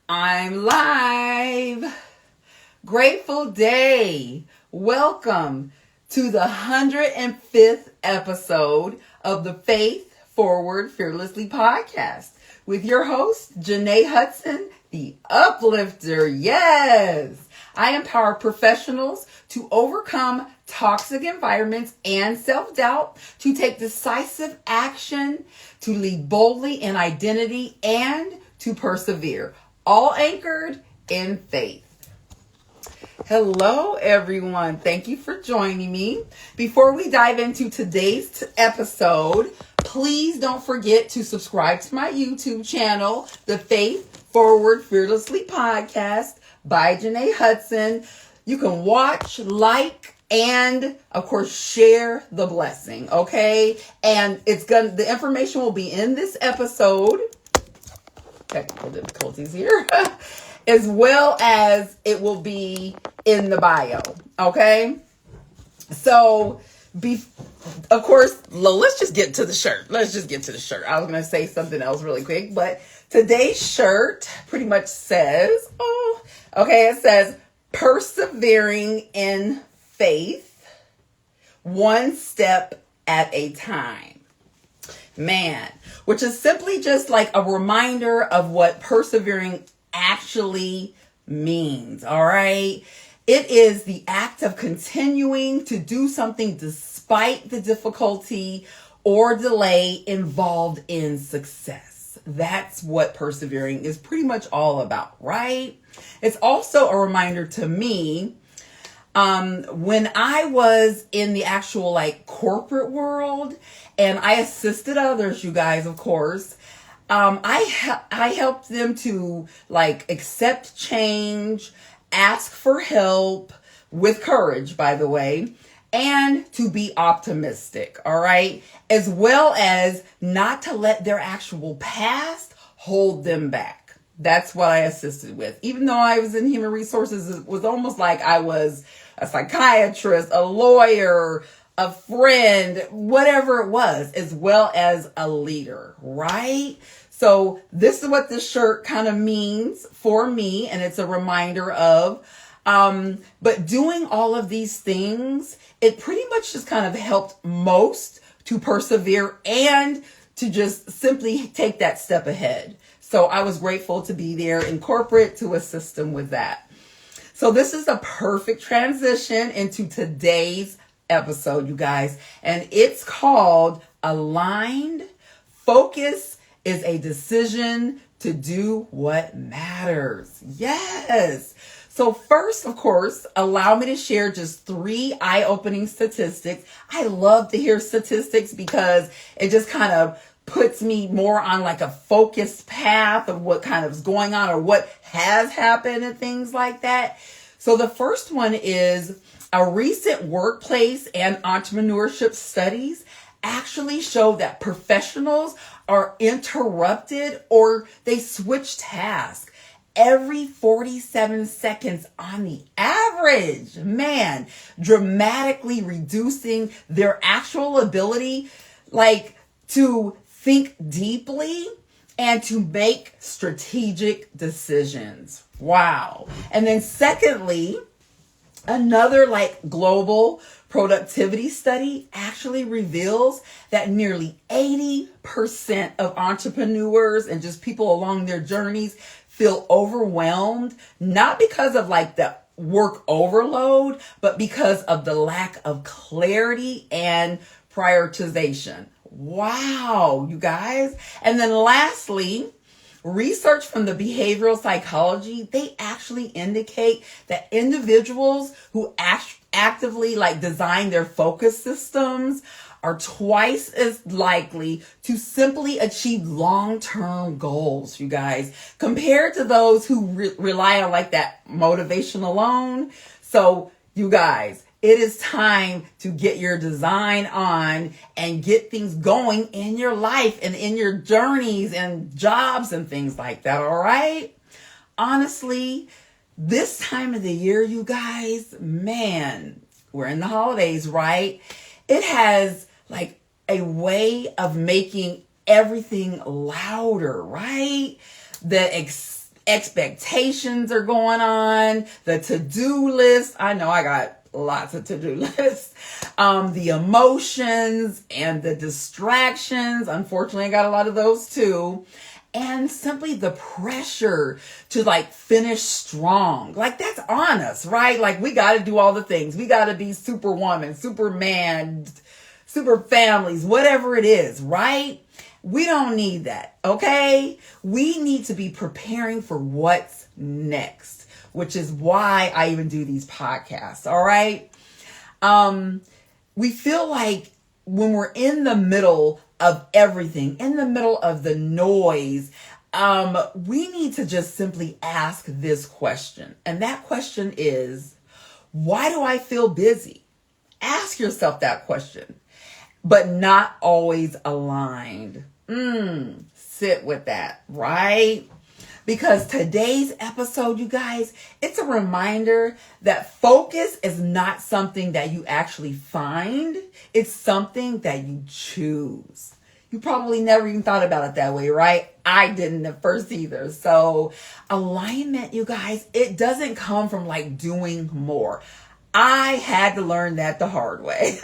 I'm live. Grateful day. Welcome to the 105th episode of the Faith Forward Fearlessly podcast with your host, Jenée Hudson, the Uplifter. Yes, I empower professionals to overcome toxic environments and self-doubt, to take decisive action, to lead boldly in identity, and to persevere, all anchored in faith. Hello, everyone. Thank you for joining me. Before we dive into today's episode, please don't forget to subscribe to my YouTube channel, the Faith Forward Fearlessly podcast by Jenée Hudson. You can watch, like, and of course share the blessing, okay? And the information will be in this episode. Technical difficulties here. As well as it will be in the bio, okay? So, of course, let's just get to the shirt. I was going to say something else really quick, but today's shirt pretty much says, it says, persevering in faith, one step at a time. Man, which is simply just like a reminder of what persevering actually means, all right? It is the act of continuing to do something despite the difficulty or delay involved in success. That's what persevering is pretty much all about, right? It's also a reminder to me, when I was in the actual corporate world and I assisted others, you guys, of course, I helped them to accept change, ask for help with courage, by the way, and to be optimistic, all right? As well as not to let their actual past hold them back. That's what I assisted with. Even though I was in human resources, it was almost like I was a psychiatrist, a lawyer, a friend, whatever it was, as well as a leader, right? So this is what this shirt kind of means for me, and it's a reminder of, but doing all of these things, it pretty much just kind of helped most to persevere and to just simply take that step ahead. So I was grateful to be there in corporate to assist them with that. So this is a perfect transition into today's episode, you guys, and it's called Aligned. Focus is a decision to do what matters. Yes. So first, of course, allow me to share just 3 eye-opening statistics. I love to hear statistics because it just kind of puts me more on a focused path of what kind of is going on or what has happened and things like that. So the first one is a recent workplace and entrepreneurship studies actually show that professionals are interrupted or they switch tasks every 47 seconds on the average. Man, dramatically reducing their actual ability to think deeply and to make strategic decisions. Wow. And then secondly, another global productivity study actually reveals that nearly 80% of entrepreneurs and just people along their journeys feel overwhelmed, not because of the work overload, but because of the lack of clarity and prioritization. Wow, you guys. And then lastly, research from the behavioral psychology, they actually indicate that individuals who actively design their focus systems are twice as likely to simply achieve long-term goals, you guys, compared to those who rely on that motivation alone. So, you guys, it is time to get your design on and get things going in your life and in your journeys and jobs and things like that, all right? Honestly, this time of the year, you guys, man, we're in the holidays, right? It has a way of making everything louder, right? The expectations are going on, the to-do list. I know I got lots of to-do lists. The emotions and the distractions. Unfortunately, I got a lot of those too. And simply the pressure to like finish strong. Like that's on us, right? Like we got to do all the things. We got to be superwoman, superman, super families, whatever it is, right? We don't need that, okay? We need to be preparing for what's next, which is why I even do these podcasts, all right? We feel like when we're in the middle of everything, in the middle of the noise, we need to just simply ask this question. And that question is, why do I feel busy? Ask yourself that question, but not always aligned. Sit with that, right? Because today's episode, you guys, it's a reminder that focus is not something that you actually find. It's something that you choose. You probably never even thought about it that way, right? I didn't at first either. So alignment, you guys, it doesn't come from like doing more. I had to learn that the hard way.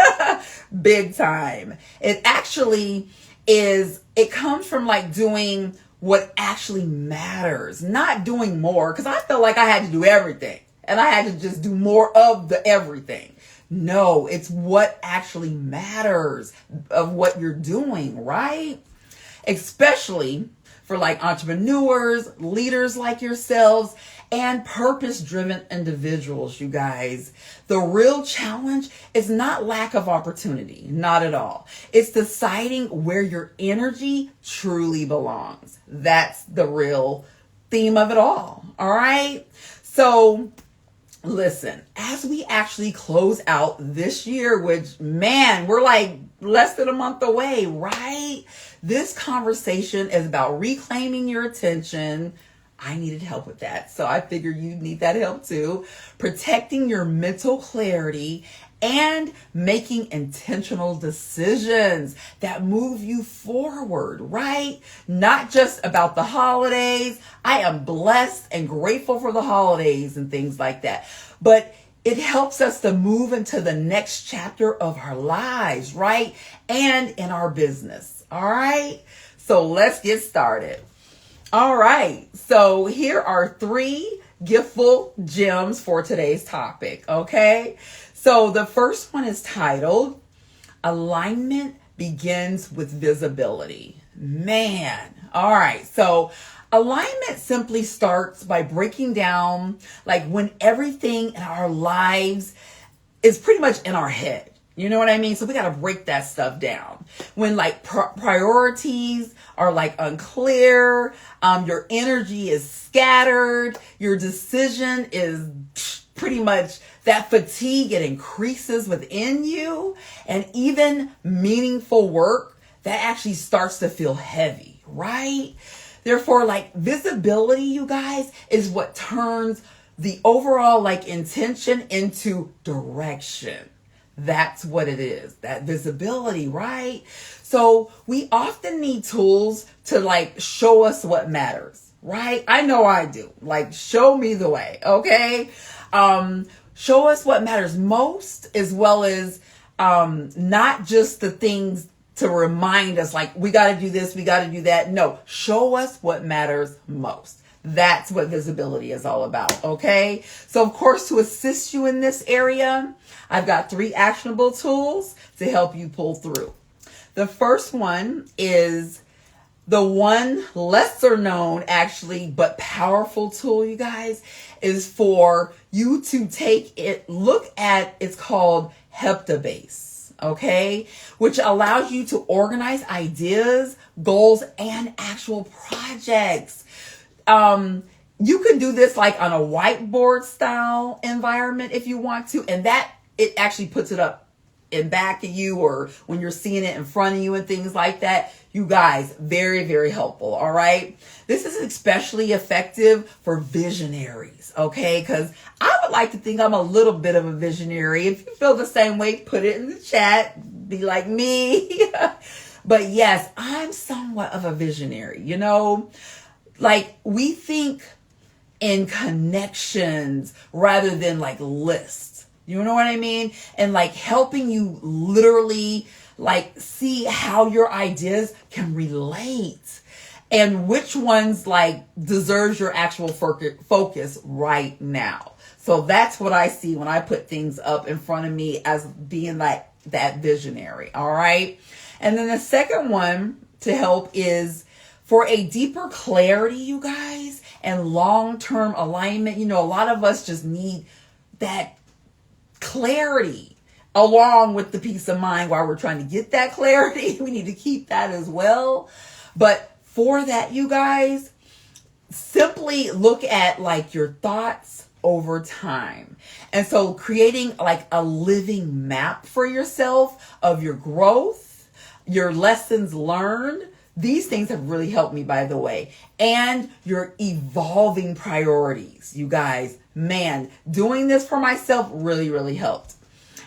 Big time. It actually it comes from like doing what actually matters, not doing more, because I felt like I had to do everything and I had to just do more of the everything. No, it's what actually matters of what you're doing, right? Especially for like entrepreneurs, leaders like yourselves, and purpose-driven individuals, you guys. The real challenge is not lack of opportunity, not at all. It's deciding where your energy truly belongs. That's the real theme of it all right? So listen, as we actually close out this year, which, man, we're like less than a month away, right? This conversation is about reclaiming your attention. I needed help with that, so I figured you need that help too. Protecting your mental clarity and making intentional decisions that move you forward, right? Not just about the holidays. I am blessed and grateful for the holidays and things like that. But it helps us to move into the next chapter of our lives, right? And in our business, all right? So let's get started. All right, so here are 3 giftful gems for today's topic, okay? So the first one is titled, Alignment Begins with Visibility. Man, all right, so alignment simply starts by breaking down like when everything in our lives is pretty much in our head. You know what I mean? So we got to break that stuff down. When like priorities are like unclear, your energy is scattered, your decision is pretty much that fatigue, it increases within you, and even meaningful work that actually starts to feel heavy, right? Therefore, like visibility, you guys, is what turns the overall like intention into direction. That's what it is, that visibility, right? So we often need tools to like show us what matters, right? I know I do. Like show me the way, okay? Show us what matters most, as well as not just the things to remind us like we got to do this, we got to do that. No, show us what matters most. That's what visibility is all about, okay? So, of course, to assist you in this area, I've got 3 actionable tools to help you pull through. The first one is the one lesser known, actually, but powerful tool, you guys, is for you to look at, it's called Heptabase, okay? Which allows you to organize ideas, goals, and actual projects. You can do this like on a whiteboard style environment if you want to, and that it actually puts it up in back of you or when you're seeing it in front of you and things like that. You guys, very, very helpful. All right. This is especially effective for visionaries. Okay. Because I would like to think I'm a little bit of a visionary. If you feel the same way, put it in the chat. Be like me. But yes, I'm somewhat of a visionary, you know. Like we think in connections rather than like lists. You know what I mean? And like helping you literally like see how your ideas can relate and which ones like deserves your actual focus right now. So that's what I see when I put things up in front of me as being like that visionary. All right. And then the second one to help is for a deeper clarity, you guys, and long-term alignment. You know, a lot of us just need that clarity along with the peace of mind while we're trying to get that clarity. We need to keep that as well. But for that, you guys, simply look at like your thoughts over time. And so creating like a living map for yourself of your growth, your lessons learned. These things have really helped me, by the way, and your evolving priorities. You guys, man, doing this for myself really, really helped.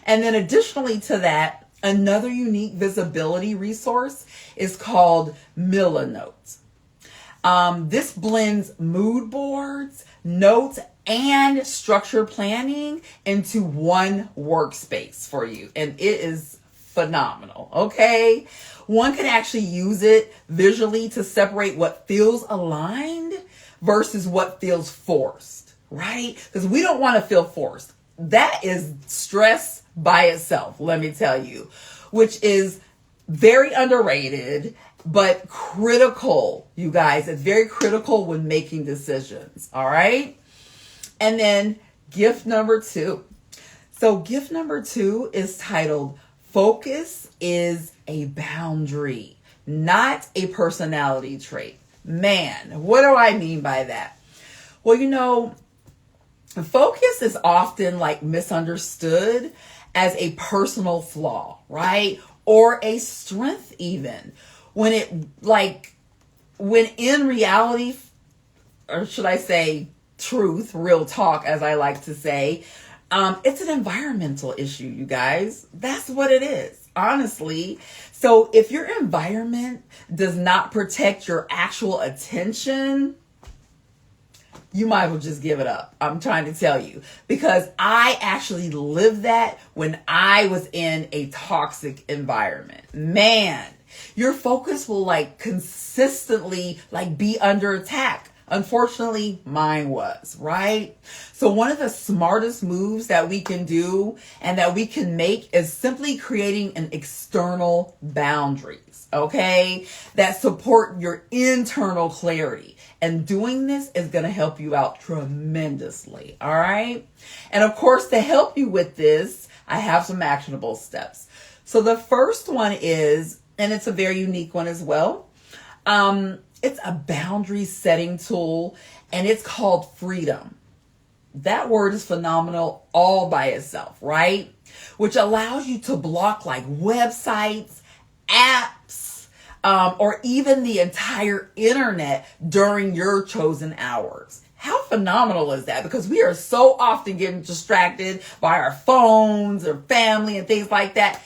And then additionally to that, another unique visibility resource is called Milanotes. This blends mood boards, notes, and structured planning into one workspace for you. And it is phenomenal. Okay. One can actually use it visually to separate what feels aligned versus what feels forced, right? Because we don't want to feel forced. That is stress by itself, let me tell you, which is very underrated, but critical, you guys. It's very critical when making decisions, all right? And then gift number 2. So gift number 2 is titled Focus is a Boundary, Not a Personality Trait. Man, what do I mean by that? Well, you know, focus is often like misunderstood as a personal flaw, right? Or a strength even. When in reality, or should I say truth, real talk, as I like to say, it's an environmental issue, you guys. That's what it is, honestly. So if your environment does not protect your actual attention, you might as well just give it up. I'm trying to tell you, because I actually lived that when I was in a toxic environment. Man, your focus will like consistently like be under attack. Unfortunately, mine was, right? So one of the smartest moves that we can do and that we can make is simply creating an external boundaries, okay, that support your internal clarity. And doing this is going to help you out tremendously, all right? And of course, to help you with this, I have some actionable steps. So the first one is, and it's a very unique one as well, it's a boundary setting tool, and it's called Freedom. That word is phenomenal all by itself, right? Which allows you to block like websites, apps, or even the entire internet during your chosen hours. How phenomenal is that? Because we are so often getting distracted by our phones or family and things like that.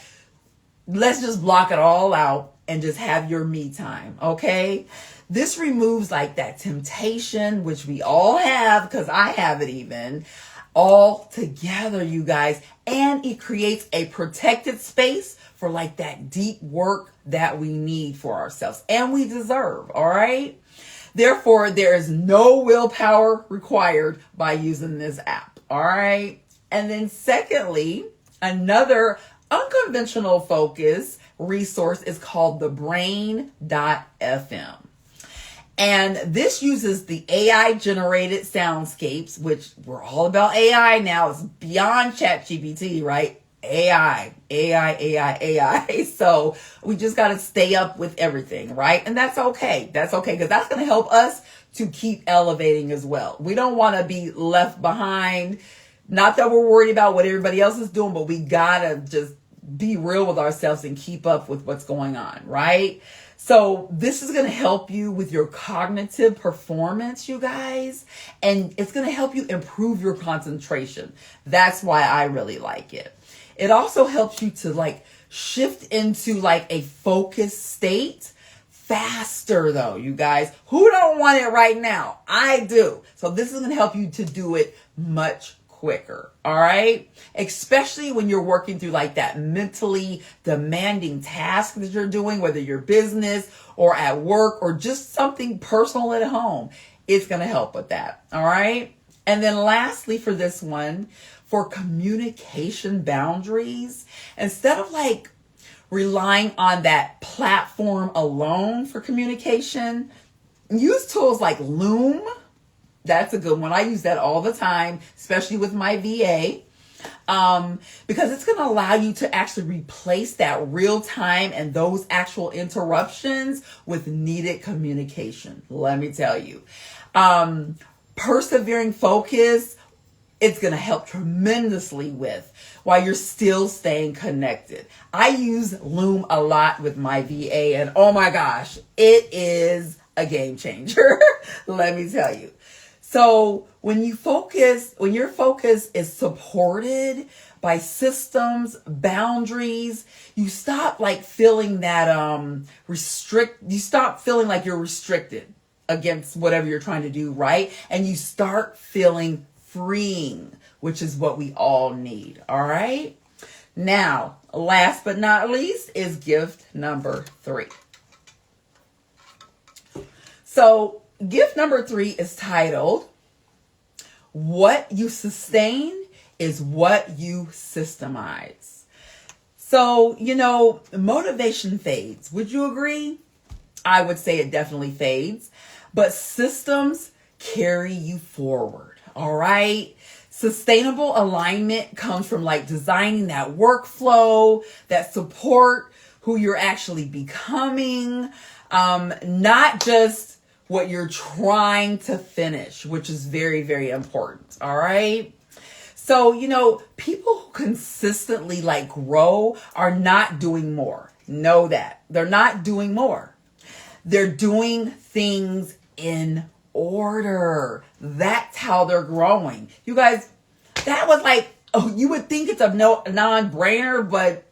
Let's just block it all out and just have your me time, okay? This removes like that temptation, which we all have, because I have it even, all together, you guys. And it creates a protected space for like that deep work that we need for ourselves and we deserve, all right? Therefore, there is no willpower required by using this app, all right? And then secondly, another unconventional focus resource is called the brain.fm. And this uses the AI generated soundscapes, which we're all about AI now. It's beyond ChatGPT, right? AI. So we just got to stay up with everything, right? And that's okay. That's okay, because that's going to help us to keep elevating as well. We don't want to be left behind. Not that we're worried about what everybody else is doing, but we got to just be real with ourselves and keep up with what's going on, right? So this is going to help you with your cognitive performance, you guys, and it's going to help you improve your concentration. That's why I really like it. It also helps you to like shift into like a focused state faster though, you guys. Who don't want it right now? I do. So this is going to help you to do it much quicker. All right. Especially when you're working through like that mentally demanding task that you're doing, whether you're business or at work or just something personal at home. It's going to help with that. All right. And then lastly for this one, for communication boundaries, instead of like relying on that platform alone for communication, use tools like Loom. That's a good one. I use that all the time, especially with my VA, because it's going to allow you to actually replace that real time and those actual interruptions with needed communication. Let me tell you, persevering focus, it's going to help tremendously with while you're still staying connected. I use Loom a lot with my VA, and oh my gosh, it is a game changer. Let me tell you. So when your focus is supported by systems, boundaries, you stop like feeling that you stop feeling like you're restricted against whatever you're trying to do, right? And you start feeling freeing, which is what we all need. All right. Now, last but not least is gift number 3. So gift number 3 is titled, What You Sustain is What You Systemize. So, motivation fades. Would you agree? I would say it definitely fades, but systems carry you forward. All right. Sustainable alignment comes from like designing that workflow that support who you're actually becoming, not just what you're trying to finish, which is very, very important. All right. So, people who consistently like grow are not doing more. Know that. They're not doing more. They're doing things in order. That's how they're growing. You guys, that was like, oh, you would think it's a non-brainer, but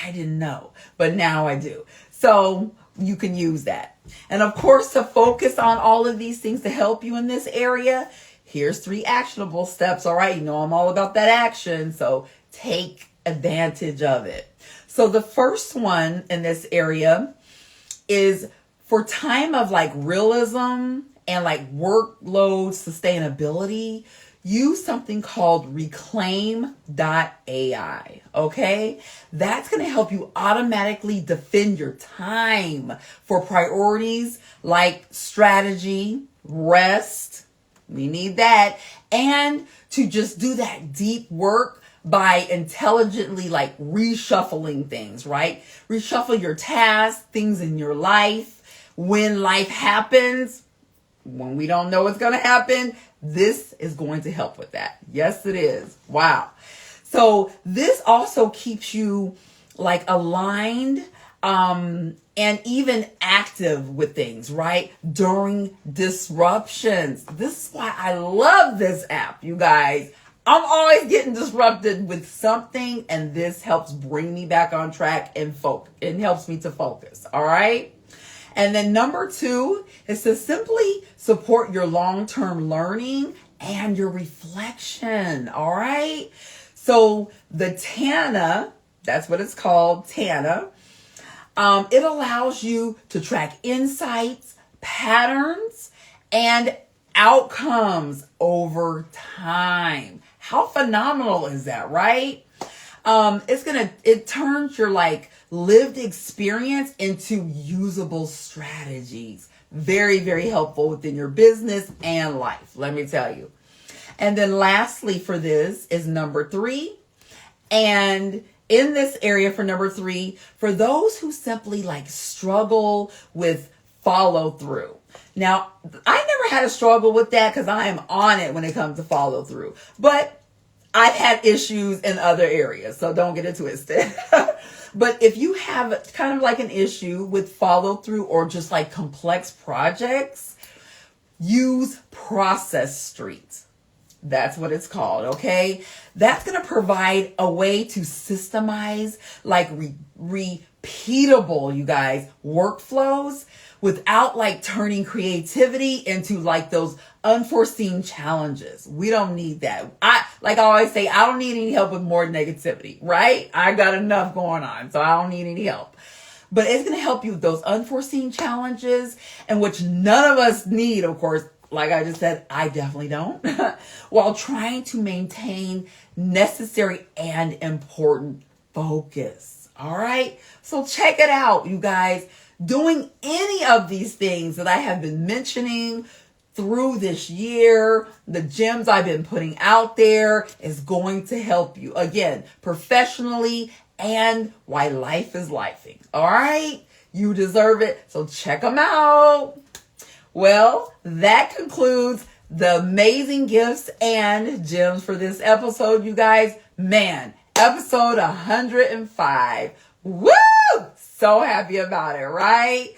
I didn't know. But now I do. So you can use that. And of course, to focus on all of these things to help you in this area, here's 3 actionable steps. All right. I'm all about that action. So take advantage of it. So the first one in this area is for time of like realism and like workload sustainability, use something called reclaim.ai. Okay. That's going to help you automatically defend your time for priorities like strategy, rest. We need that. And to just do that deep work by intelligently like reshuffling things, right? Reshuffle your tasks, things in your life. When life happens, when we don't know what's going to happen, this is going to help with that. Yes, it is. Wow. So this also keeps you like aligned, and even active with things, right? During disruptions. This is why I love this app, you guys. I'm always getting disrupted with something, and this helps bring me back on track and focus. It helps me to focus. All right. And then number 2 is to simply support your long-term learning and your reflection. All right. So the TANA, that's what it's called, TANA. It allows you to track insights, patterns, and outcomes over time. How phenomenal is that, right? It turns your like lived experience into usable strategies. Very, very helpful within your business and life, let me tell you. And then lastly for this is number 3. And in this area for number 3, for those who simply like struggle with follow through. Now, I never had a struggle with that because I am on it when it comes to follow through. But I've had issues in other areas, so don't get it twisted. But if you have kind of like an issue with follow through or just like complex projects, use Process Street. That's what it's called, okay? That's going to provide a way to systemize like repeatable, you guys, workflows without like turning creativity into like those unforeseen challenges. We don't need that. I always say, I don't need any help with more negativity, right? I got enough going on, so I don't need any help. But it's going to help you with those unforeseen challenges, and which none of us need, of course. Like I just said, I definitely don't, while trying to maintain necessary and important focus. All right. So check it out, you guys. Doing any of these things that I have been mentioning through this year, the gems I've been putting out there, is going to help you, again, professionally and while life is lifing. All right. You deserve it. So check them out. Well, that concludes the amazing gifts and gems for this episode, you guys. Man, episode 105. Woo! So happy about it, right?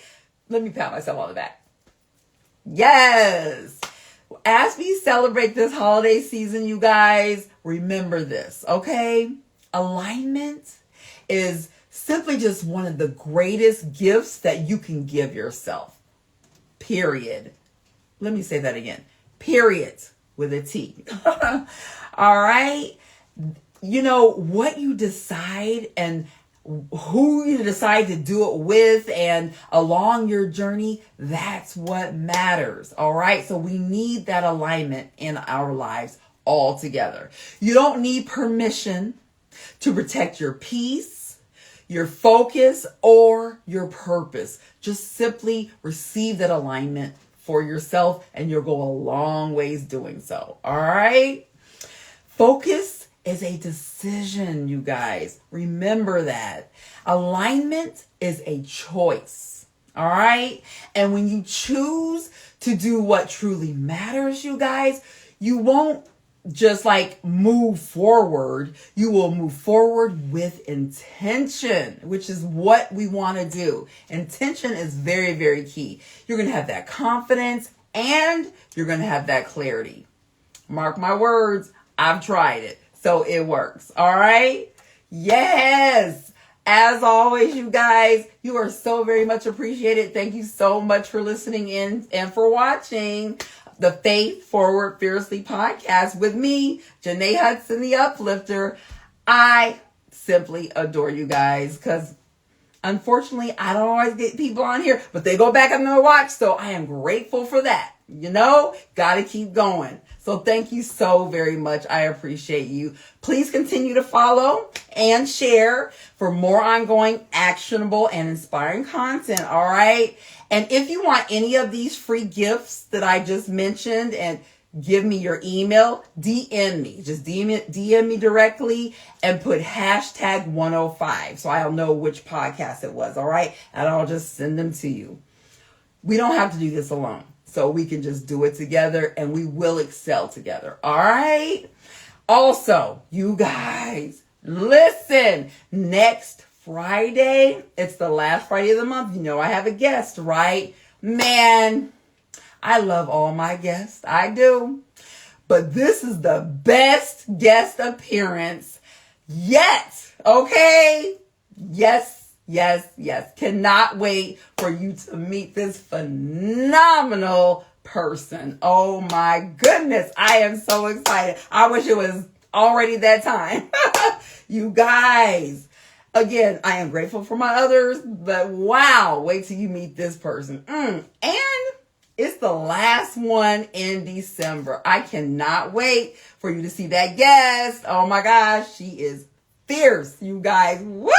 Let me pat myself on the back. Yes. As we celebrate this holiday season, you guys, remember this, okay? Alignment is simply just one of the greatest gifts that you can give yourself. Period. Let me say that again. Period. With a T. All right. You know, what you decide and who you decide to do it with and along your journey, that's what matters. All right. So we need that alignment in our lives all together. You don't need permission to protect your peace, your focus, or your purpose. Just simply receive that alignment for yourself, and you'll go a long ways doing so. All right. Focus is a decision, you guys. Remember that. Alignment is a choice. All right. And when you choose to do what truly matters, you guys, you won't just like move forward. You will move forward with intention, which is what we want to do. Intention is very, very key. You're going to have that confidence and you're going to have that clarity. Mark my words. I've tried it. So it works. All right. Yes. As always, you guys, you are so very much appreciated. Thank you so much for listening in and for watching the Faith Forward Fiercely podcast with me, Jenée Hudson, the Uplifter. I simply adore you guys because unfortunately I don't always get people on here, but they go back and they watch. So I am grateful for that. You know, got to keep going. So thank you so very much. I appreciate you. Please continue to follow and share for more ongoing, actionable, and inspiring content. All right. And if you want any of these free gifts that I just mentioned, and give me your email, DM me. Just DM me directly and put hashtag 105 so I'll know which podcast it was. All right. And I'll just send them to you. We don't have to do this alone. So we can just do it together and we will excel together. All right. Also, you guys, listen, next Friday, it's the last Friday of the month. You know, I have a guest, right? Man, I love all my guests. I do. But this is the best guest appearance yet. Okay. Yes. Yes, yes. Cannot wait for you to meet this phenomenal person. Oh my goodness. I am so excited. I wish it was already that time. You guys, again, I am grateful for my others, but wow, wait till you meet this person. And it's the last one in December. I cannot wait for you to see that guest. Oh my gosh, she is fierce, you guys. Woo!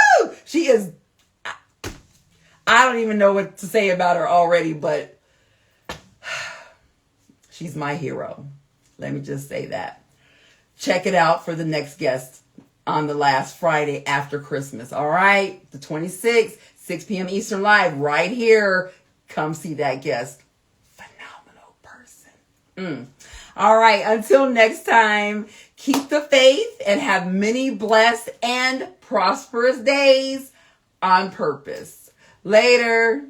She is, I don't even know what to say about her already, but she's my hero. Let me just say that. Check it out for the next guest on the last Friday after Christmas. All right. The 26th, 6 p.m. Eastern Live right here. Come see that guest. Phenomenal person. All right. Until next time, keep the faith and have many blessed and prosperous days on purpose. Later.